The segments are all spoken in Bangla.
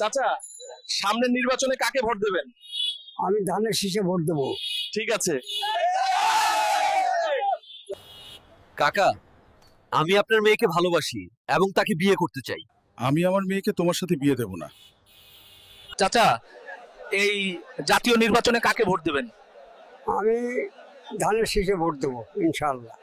চাচা, সামনের নির্বাচনে কাকে ভোট দেবেন? আমি ধানের শীষে ভোট দেবো। ঠিক আছে কাকা, আমি আপনার মেয়েকে ভালোবাসি এবং তাকে বিয়ে করতে চাই। আমি আমার মেয়েকে তোমার সাথে বিয়ে দেব না। চাচা, এই জাতীয় নির্বাচনে কাকে ভোট দেবেন? আমি ধানের শীষে ভোট দেবো ইনশাআল্লাহ।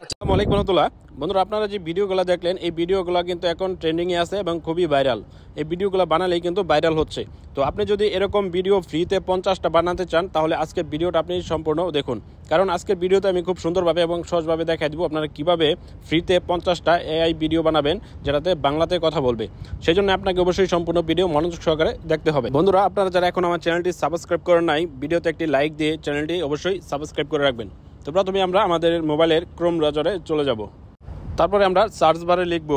আসসালামু আলাইকুম রহমতুল্লাহ। বন্ধুরা, আপনারা যে ভিডিওগুলো দেখলেন এই ভিডিওগুলো কিন্তু এখন ট্রেন্ডিংয়ে আছে এবং খুবই ভাইরাল। এই ভিডিওগুলো বানালেই কিন্তু ভাইরাল হচ্ছে। তো আপনি যদি এরকম ভিডিও ফ্রিতে 50টা বানাতে চান তাহলে আজকের ভিডিওটা আপনি সম্পূর্ণ দেখুন, কারণ আজকের ভিডিওতে আমি খুব সুন্দরভাবে এবং সহজভাবে দেখাই দেবো আপনারা কীভাবে ফ্রিতে 50টা এআই ভিডিও বানাবেন যেটাতে বাংলাতে কথা বলবে। সেই জন্য আপনাকে অবশ্যই সম্পূর্ণ ভিডিও মনোযোগ সহকারে দেখতে হবে। বন্ধুরা, আপনারা যারা এখন আমার চ্যানেলটি সাবস্ক্রাইব করেন নাই, ভিডিওতে একটি লাইক দিয়ে চ্যানেলটি অবশ্যই সাবস্ক্রাইব করে রাখবেন। তো প্রথমে আমরা আমাদের মোবাইলের ক্রোম ব্রাউজারে চলে যাব। তারপরে আমরা সার্চ বারে লিখব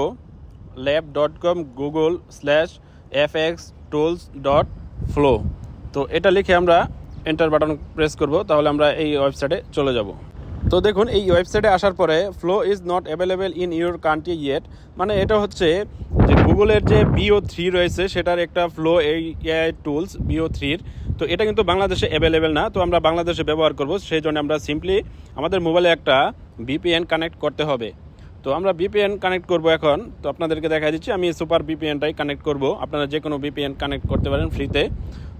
lab.com google/fxtools.flow। তো এটা লিখে আমরা এন্টার বাটন প্রেস করব, তাহলে আমরা এই ওয়েবসাইটে চলে যাব। তো দেখুন, এই ওয়েবসাইটে আসার পরে flow is not available in your country yet, মানে এটা হচ্ছে যে গুগলের যে BO3 রয়েছে সেটার একটা ফ্লো এই এআই টুলস BO3-র। তো এটা কিন্তু বাংলাদেশে অ্যাভেলেবেল না, তো আমরা বাংলাদেশে ব্যবহার করব। সেই জন্য আমরা সিম্পলি আমাদের মোবাইলে একটা VPN কানেক্ট করতে হবে। তো আমরা VPN কানেক্ট করব এখন। তো আপনাদেরকে দেখা দিচ্ছি, আমি সুপার VPNটাই কানেক্ট করব। আপনারা যে কোনো VPN কানেক্ট করতে পারেন ফ্রিতে।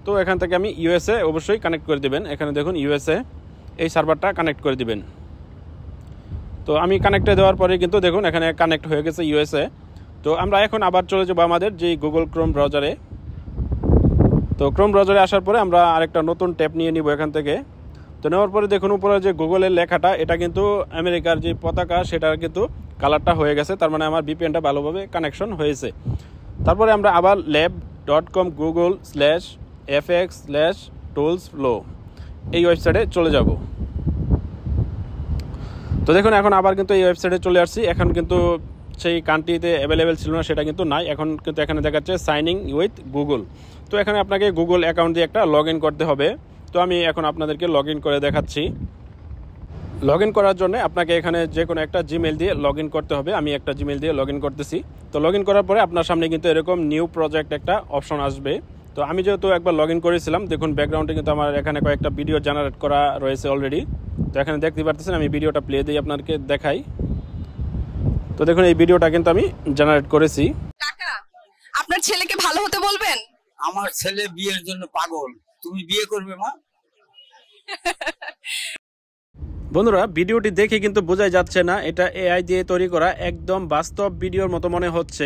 তো এখান থেকে আমি USA অবশ্যই কানেক্ট করে দেবেন। এখানে দেখুন USA এই সার্ভারটা কানেক্ট করে দিবেন। তো আমি কানেক্টে দেওয়ার পরে কিন্তু দেখুন এখানে কানেক্ট হয়ে গেছে USA। তো আমরা এখন আবার চলে যাব আমাদের যে গুগল ক্রোম ব্রাউজারে। তো ক্রোম ব্রাউজারে আসার পরে আমরা আরেকটা নতুন ট্যাব নিয়ে নিব এখান থেকে। তো নেওয়ার পরে দেখুন উপরে যে গুগলের লেখাটা, এটা কিন্তু আমেরিকার যে পতাকা সেটার কিন্তু কালারটা হয়ে গেছে, তার মানে আমার VPNটা ভালোভাবে কানেকশন হয়েছে। তারপরে আমরা আবার lab.com google/fx/toolsflow এই ওয়েবসাইটে চলে যাব। তো দেখুন এখন আবার কিন্তু এই ওয়েবসাইটে চলে আসছি। এখন কিন্তু সেই কান্ট্রিতে অ্যাভেলেবেল ছিল না, সেটা কিন্তু নাই। এখন কিন্তু এখানে দেখাচ্ছে সাইন ইন উইথ গুগল। তো এখানে আপনাকে গুগল অ্যাকাউন্ট দিয়ে একটা লগ ইন করতে হবে। তো আমি এখন আপনাদেরকে লগ ইন করে দেখাচ্ছি। লগ ইন করার জন্য আপনাকে এখানে যে কোনো একটা জিমেল দিয়ে লগ ইন করতে হবে। আমি একটা জিমেল দিয়ে লগ ইন করতেছি। তো লগ ইন করার পরে আপনার সামনে কিন্তু এরকম নিউ প্রজেক্ট একটা অপশন আসবে। তো আমি যেহেতু একবার লগ ইন করেছিলাম, দেখুন ব্যাকগ্রাউন্ডে কিন্তু আমার এখানে কয়েকটা ভিডিও জেনারেট করা রয়েছে অলরেডি। তো এখানে দেখতে পাচ্ছেন, আমি ভিডিওটা প্লে দিয়ে আপনাদেরকে দেখাই। তো দেখুন এই ভিডিওটা কিন্তু আমি জেনারেট করেছি। কাকা, আপনার ছেলেকে ভালো হতে বলবেন? আমার ছেলে বিয়ের জন্য পাগল, তুমি বিয়ে করবে মা? বন্ধুরা, ভিডিওটি দেখে কিন্তু বোঝাই যাচ্ছে না এটা AI দিয়ে তৈরি করা, একদম বাস্তব ভিডিওর মতো মনে হচ্ছে।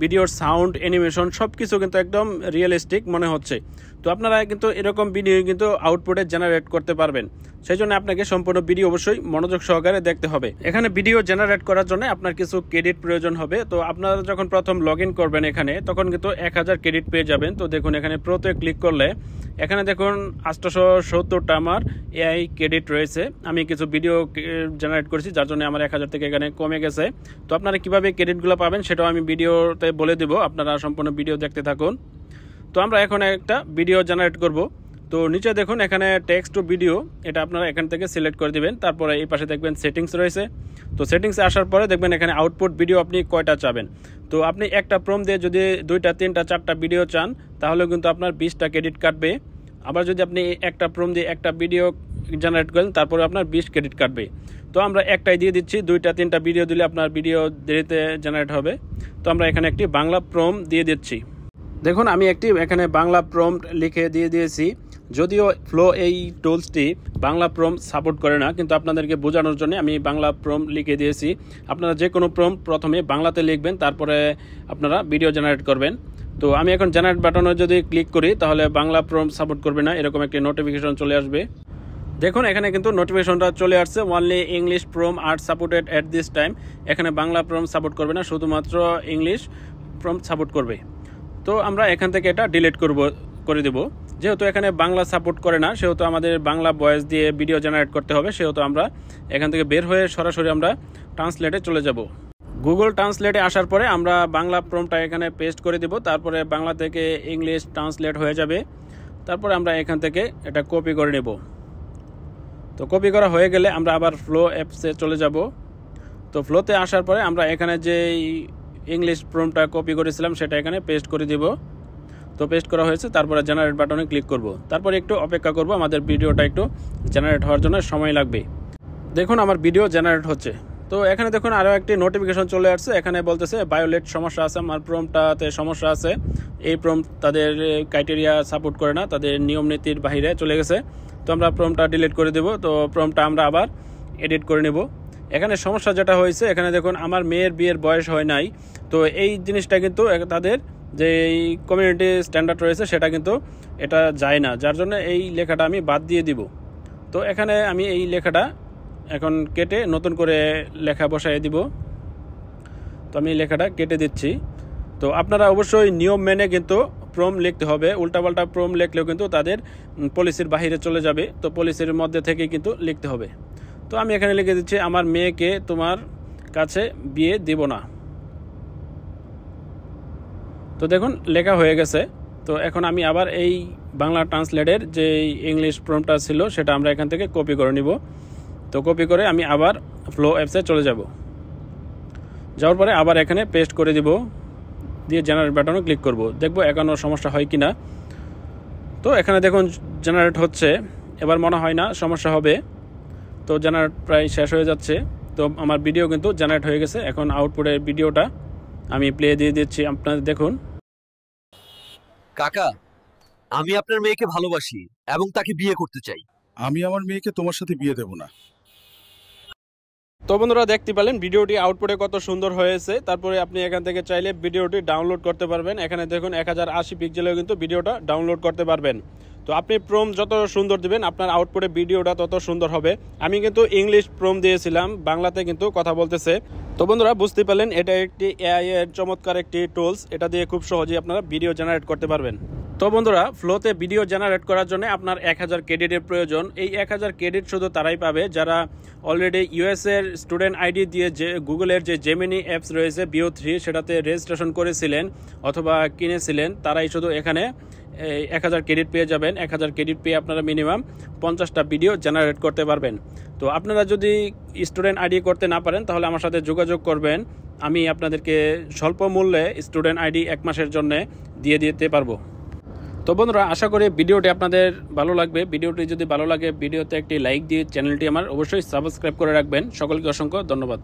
ভিডিওর সাউন্ড, অ্যানিমেশন সব কিছু কিন্তু একদম রিয়েলিস্টিক মনে হচ্ছে। তো আপনারা কিন্তু এরকম ভিডিও কিন্তু আউটপুটে জেনারেট করতে পারবেন। সেই জন্য আপনাকে সম্পূর্ণ ভিডিও অবশ্যই মনোযোগ সহকারে দেখতে হবে। এখানে ভিডিও জেনারেট করার জন্য আপনার কিছু ক্রেডিট প্রয়োজন হবে। তো আপনারা যখন প্রথম লগ ইন করবেন এখানে, তখন কিন্তু 1000 ক্রেডিট পেয়ে যাবেন। তো দেখুন এখানে প্রোতে ক্লিক করলে এখানে দেখুন 870টা আমার AI ক্রেডিট রয়েছে। আমি কিছু ভিডিও জেনারেট করেছি, যার জন্য আমার 1000 থেকে এখানে কমে গেছে। তো আপনারা কীভাবে ক্রেডিটগুলো পাবেন সেটাও আমি ভিডিওতে বলে দেবো, আপনারা সম্পূর্ণ ভিডিও দেখতে থাকুন। তো আমরা এখন একটা ভিডিও জেনারেট করব। তো নিচে দেখুন এখানে টেক্সট টু ভিডিও, এটা আপনারা এখান থেকে সিলেক্ট করে দিবেন। তারপরে এই পাশে দেখবেন সেটিংস রয়েছে। তো সেটিংসে আসার পরে দেখবেন এখানে আউটপুট ভিডিও আপনি কয়টা চাবেন। তো আপনি একটা প্রম দিয়ে যদি 2টা 3টা 4টা ভিডিও চান তাহলে কিন্তু আপনার 20টা ক্রেডিট কাটবে। আবার যদি আপনি একটা প্রম দিয়ে একটা ভিডিও জেনারেট করেন তারপরে আপনার 20 ক্রেডিট কাটবে। তো আমরা একটাই দিয়ে দিচ্ছি, 2টা 3টা ভিডিও দিলে আপনার ভিডিও দেরিতে জেনারেট হবে। তো আমরা এখানে একটি বাংলা প্রম দিয়ে দিচ্ছি। দেখুন আমি একটি এখানে বাংলা প্রম্পট লিখে দিয়ে দিয়েছি। যদিও ফ্লো এই টুলসটি বাংলা প্রম্পট সাপোর্ট করে না, কিন্তু আপনাদেরকে বোঝানোর জন্য আমি বাংলা প্রম্পট লিখে দিয়েছি। আপনারা যে কোনো প্রম্পট প্রথমে বাংলাতে লিখবেন, তারপরে আপনারা ভিডিও জেনারেট করবেন। তো আমি এখন জেনারেট বাটনে যদি ক্লিক করি তাহলে বাংলা প্রম্পট সাপোর্ট করবে না, এরকম একটি নোটিফিকেশন চলে আসবে। দেখুন এখানে কিন্তু নোটিফিকেশনটা চলে আসছে, only English prompt are supported at this time. এখানে বাংলা প্রম্পট সাপোর্ট করবে না, শুধুমাত্র ইংলিশ প্রম্পট সাপোর্ট করবে। তো আমরা এখান থেকে এটা ডিলিট করে দেব। যেহেতু এখানে বাংলা সাপোর্ট করে না, সেহেতু আমাদের বাংলা ভয়েস দিয়ে ভিডিও জেনারেট করতে হবে। সেহেতু আমরা এখান থেকে বের হয়ে সরাসরি আমরা ট্রান্সলেটে চলে যাব। গুগল ট্রান্সলেটে আসার পরে আমরা বাংলা প্রম্পটটা এখানে পেস্ট করে দেব। তারপরে বাংলা থেকে ইংলিশ ট্রান্সলেট হয়ে যাবে। তারপরে আমরা এখান থেকে এটা কপি করে নেব। তো কপি করা হয়ে গেলে আমরা আবার ফ্লো অ্যাপসে চলে যাব। তো ফ্লোতে আসার পরে আমরা এখানে যে ইংলিশ প্রম্পটটা কপি করেছিলাম সেটা এখানে পেস্ট করে দেব। তো পেস্ট করা হয়েছে, তারপরে জেনারেট বাটনে ক্লিক করব। তারপরে একটু অপেক্ষা করব, আমাদের ভিডিওটা একটু জেনারেট হওয়ার জন্য সময় লাগবে। দেখুন আমার ভিডিও জেনারেট হচ্ছে। তো এখানে দেখুন আরও একটি নোটিফিকেশন চলে আসছে, এখানে বলতেছে বায়োলেট সমস্যা আছে, আমার প্রম্পটটাতে সমস্যা আছে, এই প্রম্পট তাদের ক্রাইটেরিয়া সাপোর্ট করে না, তাদের নিয়ম নীতির বাইরে চলে গেছে। তো আমরা প্রম্পটটা ডিলিট করে দেব। তো প্রম্পটটা আমরা আবার এডিট করে নেব। এখানে সমস্যা যেটা হয়েছে, এখানে দেখুন আমার মেয়ের বিয়ের বয়স হয় নাই, তো এই জিনিসটা কিন্তু তাদের যে কমিউনিটি স্ট্যান্ডার্ড রয়েছে সেটা কিন্তু এটা যায় না, যার জন্য এই লেখাটা আমি বাদ দিয়ে দিব। তো এখানে আমি এই লেখাটা এখন কেটে নতুন করে লেখা বসায় দিব। তো আমি লেখাটা কেটে দিচ্ছি। তো আপনারা অবশ্যই নিয়ম মেনে কিন্তু প্রম লিখতে হবে, উল্টাপাল্টা প্রম লিখলেও কিন্তু তাদের পলিসির বাইরে চলে যাবে। তো পলিসির মধ্যে থেকে কিন্তু লিখতে হবে। তো আমি এখানে লিখে দিচ্ছি আমার মেয়েকে তোমার কাছে বিয়ে দিব না। তো দেখুন লেখা হয়ে গেছে। তো এখন আমি আবার এই বাংলা ট্রান্সলেটের যে ইংলিশ প্রম্পটটা ছিল সেটা আমরা এখান থেকে কপি করে নিব। তো কপি করে আমি আবার ফ্লো অ্যাপসে চলে যাব। যাওয়ার পরে আবার এখানে পেস্ট করে দিব, দিয়ে জেনারেট বাটনে ক্লিক করব, দেখব এখনও সমস্যা হয় কি না। তো এখানে দেখুন জেনারেট হচ্ছে, এবার মনে হয় না সমস্যা হবে। তো জেনারেট প্রায় শেষ হয়ে যাচ্ছে। তো আমার ভিডিও কিন্তু জেনারেট হয়ে গেছে। এখন আউটপুটের ভিডিওটা আমি প্লে দিয়ে দিচ্ছি, আপনাদের দেখুন। কাকা, আমি আপনার মেয়েকে ভালোবাসি এবং তাকে বিয়ে করতে চাই। আমি আমার মেয়েকে তোমার সাথে বিয়ে দেব না। তো বন্ধুরা দেখতে পেলেন ভিডিওটি আউটপুটে কত সুন্দর হয়েছে। তারপরে আপনি এখান থেকে চাইলে ভিডিওটি ডাউনলোড করতে পারবেন। এখানে দেখুন 1080 পিক্সেলেও কিন্তু ভিডিওটা ডাউনলোড করতে পারবেন। তো আপনি প্রম যত সুন্দর দিবেন আপনার আউটপুটে ভিডিওটা তত সুন্দর হবে। আমি কিন্তু ইংলিশ প্রম দিয়েছিলাম, বাংলাতে কিন্তু কথা বলতেছে। তো বন্ধুরা বুঝতে পারলেন এটা একটি এআই এর চমৎকার একটি টুলস, এটা দিয়ে খুব সহজেই আপনারা ভিডিও জেনারেট করতে পারবেন। তো বন্ধুরা ফ্লোতে ভিডিও জেনারেট করার জন্য আপনার 1000 ক্রেডিটের প্রয়োজন। এই 1000 ক্রেডিট শুধু তারাই পাবে যারা অলরেডি ইউএস এর স্টুডেন্ট আইডি দিয়ে যে গুগলের যে জেমিনি অ্যাপস রয়েছে VO3 সেটাতে রেজিস্ট্রেশন করেছিলেন অথবা কিনেছিলেন, তারাই শুধু এখানে 1000 ক্রেডিট পেয়ে যাবেন। 1000 ক্রেডিট পেয়ে আপনারা মিনিমাম 50টা ভিডিও জেনারেট করতে পারবেন। তো আপনারা যদি স্টুডেন্ট আইডি করতে না পারেন তাহলে আমার সাথে যোগাযোগ করবেন, আমি আপনাদেরকে স্বল্প মূল্যে স্টুডেন্ট আইডি 1 মাসের জন্য দিয়ে দিতে পারবো। তো বন্ধুরা আশা করি ভিডিওটি আপনাদের ভালো লাগবে। ভিডিওটি যদি ভালো লাগে ভিডিওতে একটি লাইক দিয়ে চ্যানেলটি আমার অবশ্যই সাবস্ক্রাইব করে রাখবেন। সকলকে অসংখ্য ধন্যবাদ।